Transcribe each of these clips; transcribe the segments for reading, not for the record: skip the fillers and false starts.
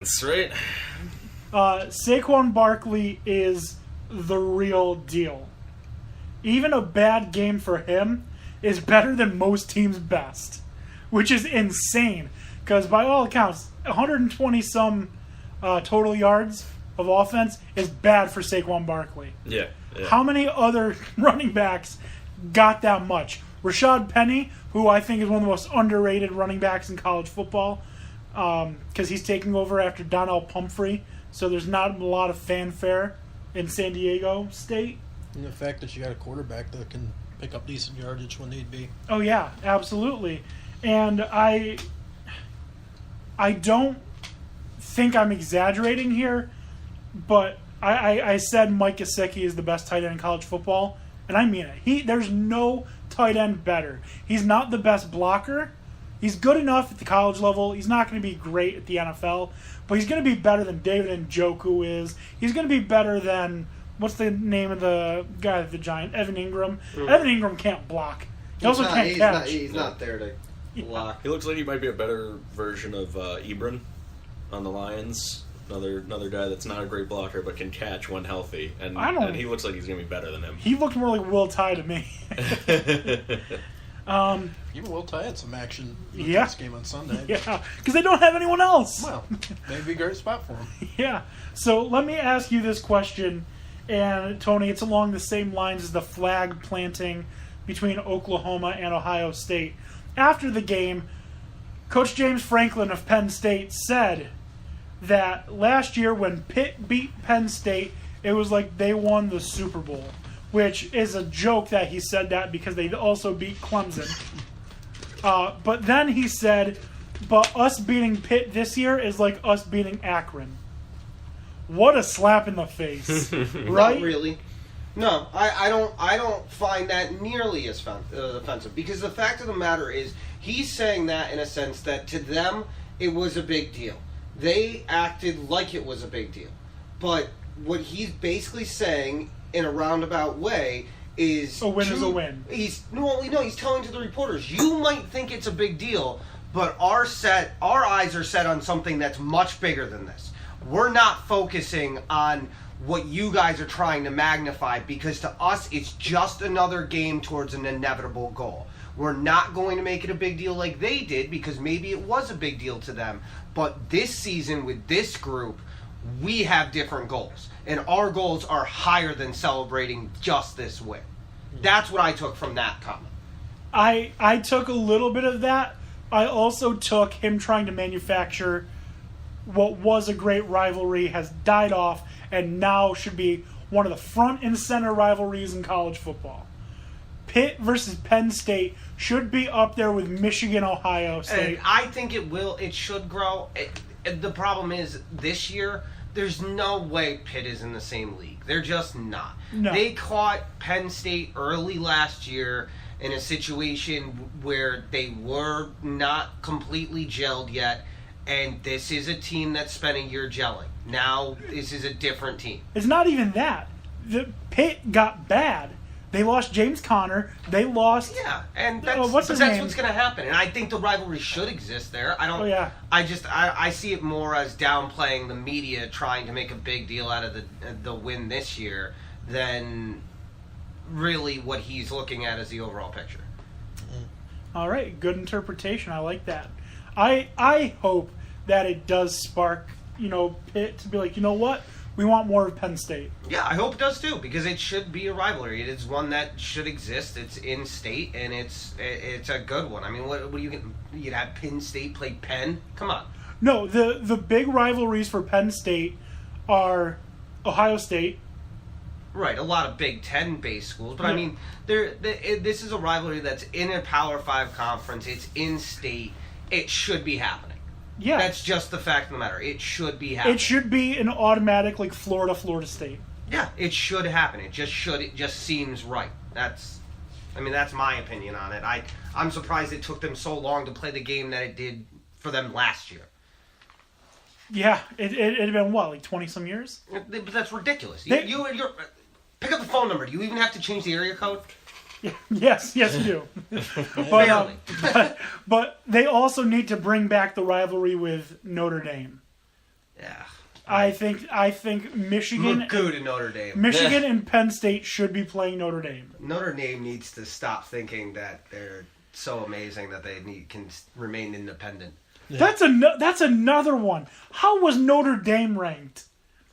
That's right. Saquon Barkley is the real deal. Even a bad game for him is better than most teams' best, which is insane. Because by all accounts, 120-some total yards of offense is bad for Saquon Barkley. Yeah. How many other running backs got that much? Rashad Penny, who I think is one of the most underrated running backs in college football, because he's taking over after Donnell Pumphrey, so there's not a lot of fanfare in San Diego State. And the fact that you got a quarterback that can pick up decent yardage when need be. Oh, yeah, absolutely. And I don't think I'm exaggerating here, but I said Mike Gesicki is the best tight end in college football, and I mean it. There's no tight end better. He's not the best blocker. He's good enough at the college level. He's not going to be great at the NFL, but he's going to be better than David Njoku is. He's going to be better than, what's the name of the guy at the Giant? Evan Ingram. Evan Ingram can't block. He also can't catch. He's not there to block. He looks like he might be a better version of Ebron on the Lions. Another guy that's not a great blocker but can catch when healthy, and he looks like he's gonna be better than him. He looked more like Will Tye to me. Even Will Tye had some action in this game on Sunday. Yeah, because they don't have anyone else. Well, maybe a great spot for him. Yeah. So let me ask you this question, and Tony, it's along the same lines as the flag planting between Oklahoma and Ohio State. After the game, Coach James Franklin of Penn State said that last year when Pitt beat Penn State, it was like they won the Super Bowl, which is a joke that he said that because they also beat Clemson. But then he said, but us beating Pitt this year is like us beating Akron. What a slap in the face, right? Not really. No, I don't find that nearly as offensive, because the fact of the matter is he's saying that in a sense that to them it was a big deal. They acted like it was a big deal. But what he's basically saying in a roundabout way is a win is a win. He's telling to the reporters, you might think it's a big deal, but our eyes are set on something that's much bigger than this. We're not focusing on what you guys are trying to magnify, because to us it's just another game towards an inevitable goal. We're not going to make it a big deal like they did, because maybe it was a big deal to them. But this season with this group, we have different goals. And our goals are higher than celebrating just this win. That's what I took from that comment. I took a little bit of that. I also took him trying to manufacture what was a great rivalry, has died off, and now should be one of the front and center rivalries in college football. Pitt versus Penn State should be up there with Michigan, Ohio State. And I think it should grow. The problem is, this year, there's no way Pitt is in the same league. They're just not. No. They caught Penn State early last year in a situation where they were not completely gelled yet, and this is a team that's spent a year gelling. Now, this is a different team. It's not even that. The Pitt got bad. They lost James Conner. They lost. Yeah, and that's what's going to happen. And I think the rivalry should exist there. I don't. Oh yeah. I see it more as downplaying the media trying to make a big deal out of the win this year than really what he's looking at as the overall picture. All right, good interpretation. I like that. I hope that it does spark, Pitt to be like, you know what? We want more of Penn State. Yeah, I hope it does too, because it should be a rivalry. It is one that should exist. It's in state, and it's a good one. I mean, what do you'd have Penn State play Penn? Come on. No, the big rivalries for Penn State are Ohio State. Right, a lot of Big Ten-based schools, but yeah. I mean, this is a rivalry that's in a Power 5 conference. It's in state. It should be happening. Yeah, that's just the fact of the matter. It should be happening. It should be an automatic, like Florida State. Yeah, it should happen. It just should. It just seems right. That's my opinion on it. I'm surprised it took them so long to play the game that it did for them last year. Yeah, it had been what, like 20-some years? But that's ridiculous. You're pick up the phone number. Do you even have to change the area code? Yes, you do. but they also need to bring back the rivalry with Notre Dame. I think Michigan. Look good in Notre Dame. Michigan and Penn State should be playing Notre Dame. Notre Dame needs to stop thinking that they're so amazing that they can remain independent. Yeah. That's another one. How was Notre Dame ranked?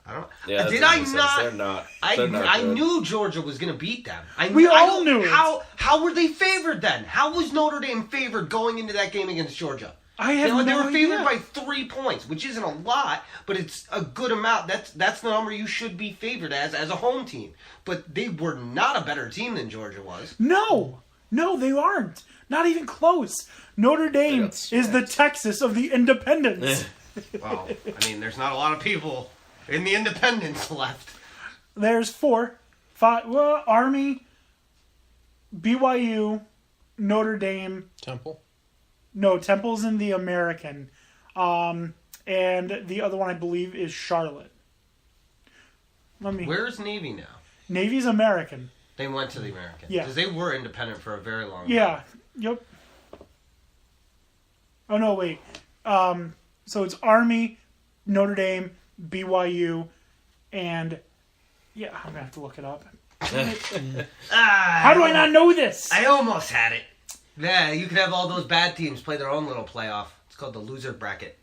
I don't. Yeah, Did I not? They're not. I knew Georgia was going to beat them. We all knew it. How were they favored then? How was Notre Dame favored going into that game against Georgia? They were favored by 3 points, which isn't a lot, but it's a good amount. That's the number you should be favored as a home team. But they were not a better team than Georgia was. No, they aren't. Not even close. Notre Dame is the Texas of the independents. Well, I mean, there's not a lot of people in the independents left. There's 4, 5. Well, Army, BYU, Notre Dame, Temple. No, Temple's in the American, and the other one I believe is Charlotte. Where's Navy now? Navy's American. They went to the American. Yeah, because they were independent for a very long time. Yeah. Yep. Oh no! Wait. So it's Army, Notre Dame, BYU, and I'm gonna have to look it up. How do I not know this? I almost had it. Yeah, you could have all those bad teams play their own little playoff. It's called the loser bracket.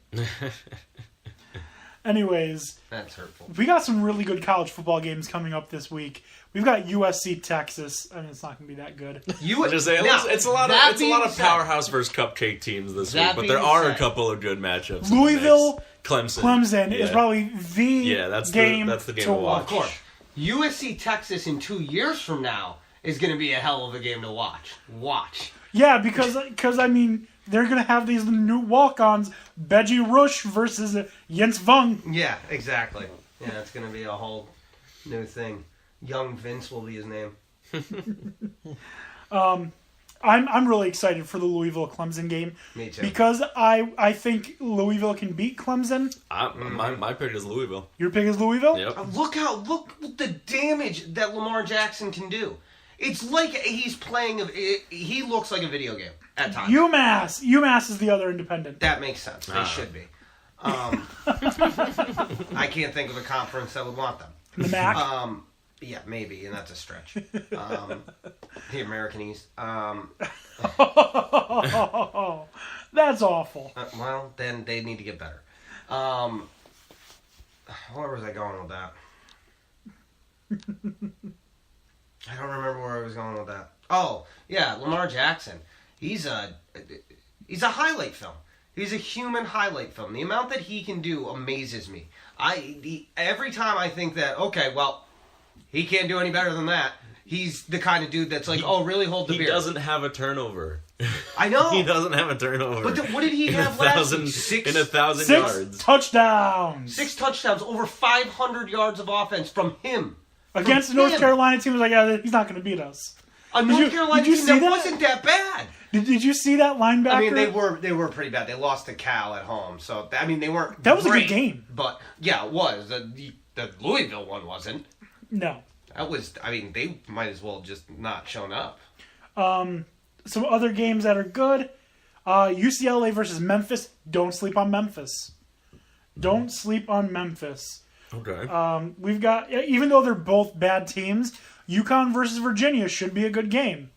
Anyways, that's hurtful. We got some really good college football games coming up this week. We've got USC Texas. I mean, it's not going to be that good. It's a lot of powerhouse versus cupcake teams this week, but there are a couple of good matchups. Louisville, Clemson is probably the game to watch. Of course, USC Texas in 2 years from now is going to be a hell of a game to watch. Yeah, because I mean, they're going to have these new walk-ons, Beji Rush versus Jens Vung. Yeah, exactly. Yeah, it's going to be a whole new thing. Young Vince will be his name. I'm really excited for the Louisville-Clemson game. Me too. Because I think Louisville can beat Clemson. My pick is Louisville. Your pick is Louisville? Yep. Look the damage that Lamar Jackson can do. It's like he's playing. He looks like a video game at times. UMass is the other independent. That makes sense. They should be. I can't think of a conference that would want them. The MAC? Yeah, maybe, and that's a stretch. The American East. That's awful. Well, then they need to get better. Where was I going with that? I don't remember where I was going with that. Oh, yeah, Lamar Jackson. He's a highlight film. He's a human highlight film. The amount that he can do amazes me. Every time I think that, okay, well, he can't do any better than that. He's the kind of dude that's like, really hold the beer. He doesn't have a turnover. I know. He doesn't have a turnover. But what did he have last week? 1,000 yards. 6 touchdowns. 6 touchdowns, over 500 yards of offense from him. Against the North Carolina team, was like, he's not going to beat us. A North Carolina team that wasn't that bad. Did you see that linebacker? I mean, they were pretty bad. They lost to Cal at home, so I mean, they weren't. That was great, a good game. But yeah, it was. The Louisville one wasn't. No. That was. I mean, they might as well just not shown up. Some other games that are good: UCLA versus Memphis. Don't sleep on Memphis. Don't sleep on Memphis. Okay. We've got, even though they're both bad teams, UConn versus Virginia should be a good game.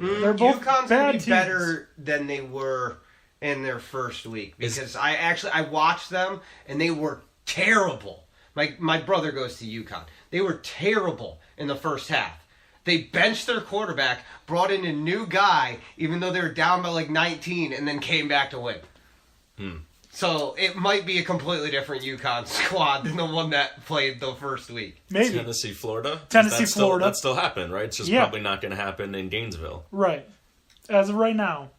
They're both UConn's bad gonna be teams. better than they were in their first week because I watched them and they were terrible. My brother goes to UConn. They were terrible in the first half. They benched their quarterback, brought in a new guy, even though they were down by like 19, and then came back to win. So it might be a completely different UConn squad than the one that played the first week. Maybe. Tennessee, Florida? Florida. That's still happening, right? It's just probably not going to happen in Gainesville. Right. As of right now.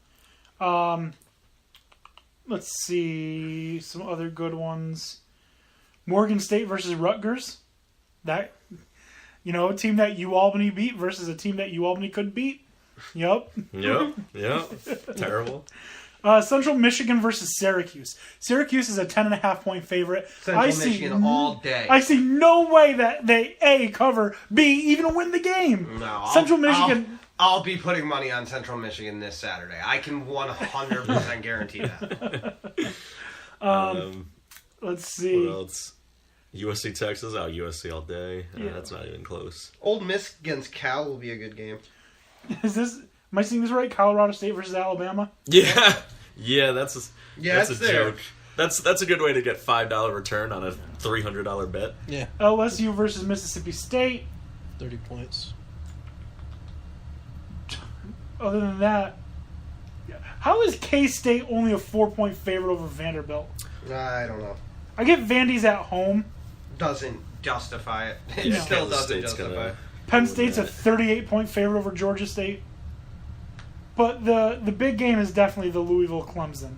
Let's see. Some other good ones. Morgan State versus Rutgers. A team that UAlbany beat versus a team that UAlbany could beat. Yep. Terrible. Central Michigan versus Syracuse. Syracuse is a 10.5-point favorite. Central Michigan all day. I see no way that they A, cover, B, even win the game. No, Central Michigan. I'll be putting money on Central Michigan this Saturday. I can 100% guarantee that. Let's see. What else? USC Texas, USC all day. That's not even close. Ole Miss against Cal will be a good game. Am I seeing this right? Colorado State versus Alabama? Yeah. That's a there. joke. That's a good way to get $5 return on a $300 bet. Yeah. LSU versus Mississippi State. 30 points. Other than that, how is K-State only a 4-point favorite over Vanderbilt? I don't know. I get Vandy's at home. Doesn't justify it. It Yeah. still Kansas doesn't State's justify it. Penn State's a 38-point favorite over Georgia State. But the big game is definitely the Louisville-Clemson.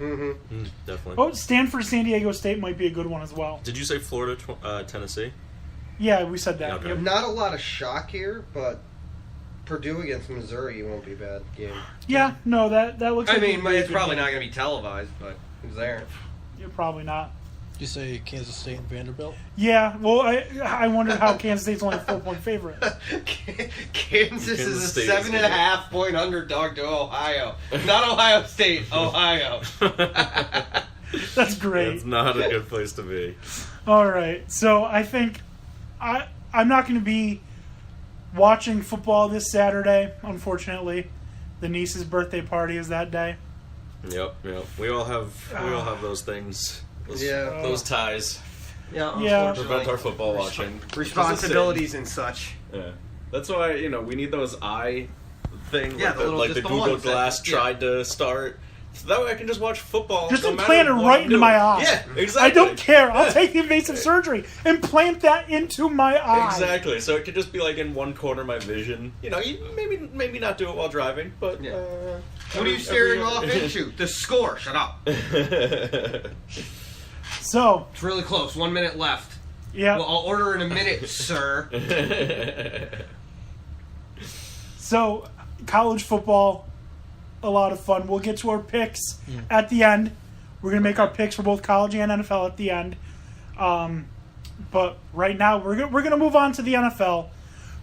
Mm-hmm. Definitely. Oh, Stanford-San Diego State might be a good one as well. Did you say Florida, Tennessee? Yeah, we said that. Okay. Yep. Not a lot of shock here, but Purdue against Missouri won't be a bad game. Yeah, no, that looks like It's probably not going to be televised, but it's there. Yeah, probably not. Did you say Kansas State and Vanderbilt? Yeah, well, I wondered how Kansas State's only a 4-point favorite. Kansas is a State is 7.5 point underdog to Ohio. Not Ohio State, Ohio. That's great. It's not a good place to be. All right, so I think I'm not going to be watching football this Saturday, unfortunately. The niece's birthday party is that day. Yep. We all have those things. Those ties. Yeah. Prevent our football watching. Responsibilities and such. Yeah. That's why, we need those eye thing Yeah, like the the Google ones Glass that- tried to start. So that way I can just watch football. Just no implant it matter what right I'm into doing. my eye. Yeah, exactly. I don't care. I'll take the invasive surgery. Implant that into my eye. Exactly. So it could just be like in one corner of my vision. You maybe not do it while driving, but Yeah. What are you staring off into? The score. Shut up. So, It's really close. 1 minute left. yeah. Well, I'll order in a minute, sir. So, college football, a lot of fun. We'll get to our picks at the end. We're going to make our picks for both college and NFL at the end. But right now, we're gonna move on to the NFL.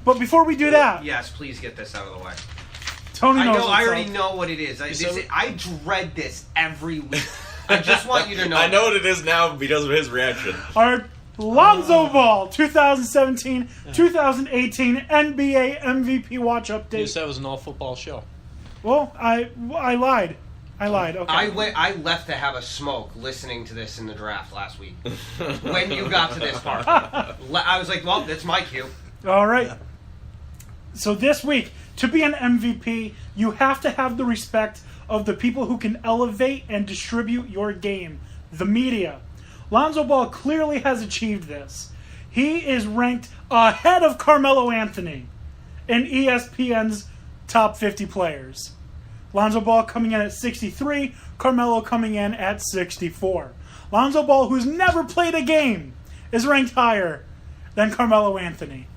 But before we do that, Yes, please get this out of the way. Tony I knows know. I what's already up. know what it is. I dread this every week. I just want you to know. I know what it is now because of his reaction. Our Lonzo Ball 2017-2018 NBA MVP watch update. Yes, that was an all-football show. Well, I lied. Okay. I left to have a smoke listening to this in the draft last week. When you got to this part, I was like, "Well, that's my cue." All right. So this week, to be an MVP, you have to have the respect of the people who can elevate and distribute your game, the media. Lonzo Ball clearly has achieved this. He is ranked ahead of Carmelo Anthony in ESPN's top 50 players. Lonzo Ball coming in at 63, Carmelo coming in at 64. Lonzo Ball, who's never played a game, is ranked higher than Carmelo Anthony.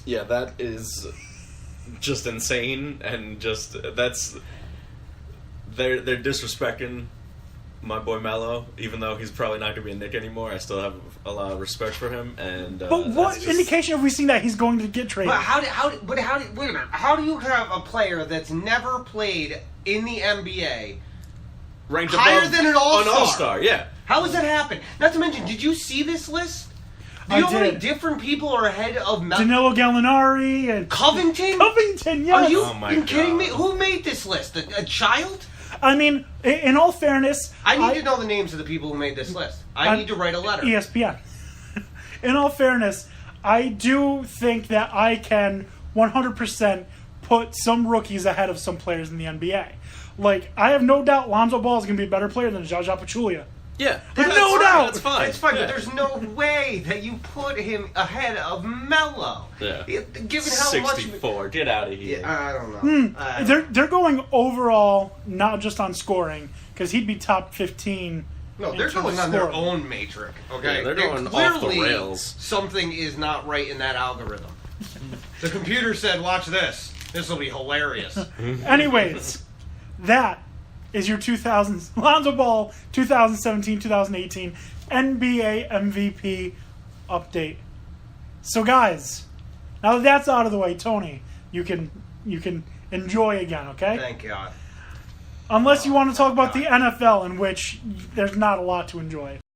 Yeah, that is just insane, and they're disrespecting my boy Melo, even though he's probably not going to be a Knick anymore. I still have a lot of respect for him. And But what indication have we seen that he's going to get traded? But wait a minute. How do you have a player that's never played in the NBA ranked higher above than an all-star? An all-star, yeah. How does that happen? Not to mention, did you see this list? Do you know how many different people are ahead of Melo? Danilo Gallinari and Covington? Covington, yes. Are you Oh my kidding me? God. Who made this list? A child? I mean, in all fairness, I need to know the names of the people who made this list. I need to write a letter. ESPN. In all fairness, I do think that I can 100% put some rookies ahead of some players in the NBA. Like, I have no doubt Lonzo Ball is going to be a better player than Jaja Pachulia. Yeah. There's That's no fine, doubt. That's fine. It's fine, Yeah. but there's no way that you put him ahead of Melo. Yeah. Given how much... 64. Get out of here. Yeah, I don't know. They're going overall, not just on scoring, because he'd be top 15. No, in they're terms going of on their scoring. own matrix, okay? Yeah, they're going off the clearly rails. Something is not right in that algorithm. The computer said, watch this. This will be hilarious. Anyways, that is your Lonzo Ball 2017-2018 NBA MVP update. So guys, now that that's out of the way, Tony, you can enjoy again, okay? Thank God. Unless you want to talk about the NFL, in which there's not a lot to enjoy.